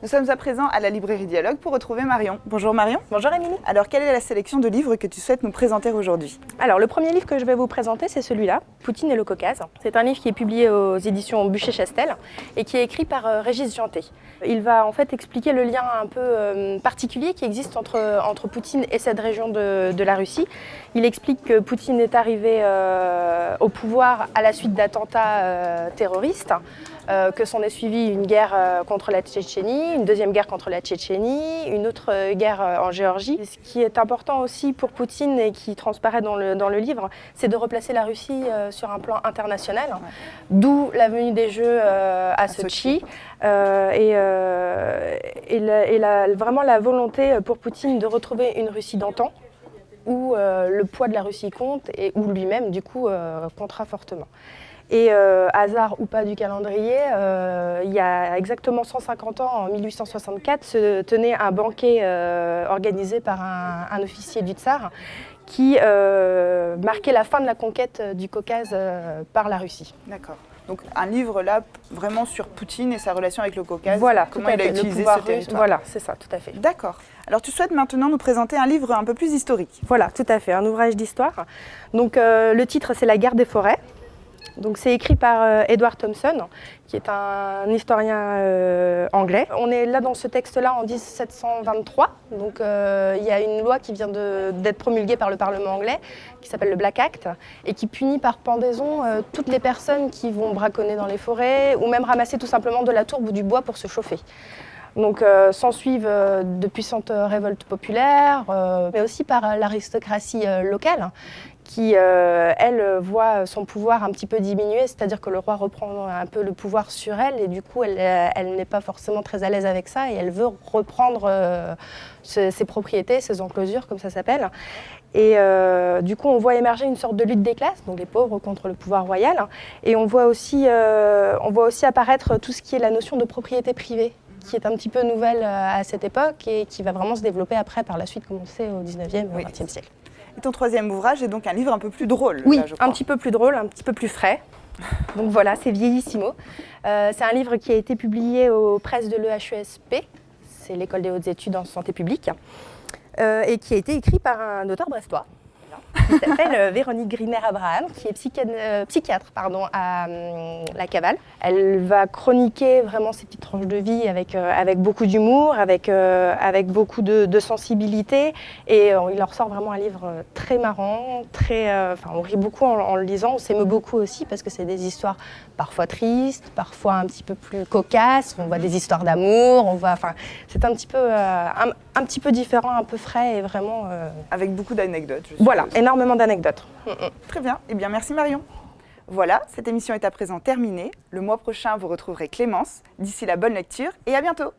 Nous sommes à présent à la librairie Dialogue pour retrouver Marion. Bonjour Marion. Bonjour Émilie. Alors, quelle est la sélection de livres que tu souhaites nous présenter aujourd'hui? Alors, le premier livre que je vais vous présenter, c'est celui-là, Poutine et le Caucase. C'est un livre qui est publié aux éditions Buchet-Chastel et qui est écrit par Régis Jeantet. Il va en fait expliquer le lien un peu particulier qui existe entre Poutine et cette région de la Russie. Il explique que Poutine est arrivé au pouvoir à la suite d'attentats terroristes, que s'en est suivi une guerre contre la Tchétchénie, une deuxième guerre contre la Tchétchénie, une autre guerre en Géorgie. Ce qui est important aussi pour Poutine et qui transparaît dans le livre, c'est de replacer la Russie sur un plan international, d'où la venue des Jeux à Sotchi vraiment la volonté pour Poutine de retrouver une Russie d'antan, où le poids de la Russie compte et où lui-même, du coup, comptera fortement. Et hasard ou pas du calendrier, il y a exactement 150 ans, en 1864, se tenait un banquet organisé par un officier du Tsar qui marquait la fin de la conquête du Caucase par la Russie. D'accord. Donc un livre là, vraiment sur Poutine et sa relation avec le Caucase. Voilà, comment il a utilisé ce territoire. Voilà, c'est ça, tout à fait. D'accord. Alors tu souhaites maintenant nous présenter un livre un peu plus historique. Voilà, tout à fait, un ouvrage d'histoire. Donc le titre, c'est La guerre des forêts. Donc c'est écrit par Edward Thompson, qui est un historien anglais. On est là dans ce texte-là en 1723. Donc il y a une loi qui vient d'être promulguée par le Parlement anglais, qui s'appelle le Black Act, et qui punit par pendaison toutes les personnes qui vont braconner dans les forêts ou même ramasser tout simplement de la tourbe ou du bois pour se chauffer. Donc s'ensuivent de puissantes révoltes populaires, mais aussi par l'aristocratie locale, qui, elle, voit son pouvoir un petit peu diminuer, c'est-à-dire que le roi reprend un peu le pouvoir sur elle, et du coup, elle n'est pas forcément très à l'aise avec ça, et elle veut reprendre ses propriétés, ses enclosures, comme ça s'appelle. Et du coup, on voit émerger une sorte de lutte des classes, donc les pauvres contre le pouvoir royal, et on voit aussi apparaître tout ce qui est la notion de propriété privée, qui est un petit peu nouvelle à cette époque, et qui va vraiment se développer après, par la suite, comme on sait, au 19e et au 20e siècle. Et ton troisième ouvrage est donc un livre un peu plus drôle. Oui, là, je crois. un petit peu plus drôle, un petit peu plus frais. Donc voilà, c'est Vieillissimo. C'est un livre qui a été publié aux presses de l'EHESP, c'est l'école des hautes études en santé publique, et qui a été écrit par un auteur brestois, qui s'appelle Véronique Griner-Abraham, qui est psychiatre à la Cavale. Elle va chroniquer vraiment ses petites tranches de vie avec beaucoup d'humour, avec beaucoup de sensibilité, et il en ressort vraiment un livre très marrant, on rit beaucoup en le lisant, on s'émeut beaucoup aussi parce que c'est des histoires parfois tristes, parfois un petit peu plus cocasses, on voit des histoires d'amour, c'est un petit peu différent, un peu frais et vraiment... Avec beaucoup d'anecdotes. Voilà, énormément d'anecdotes. Très bien, eh bien merci Marion. Voilà, cette émission est à présent terminée. Le mois prochain, vous retrouverez Clémence. D'ici là, bonne lecture et à bientôt.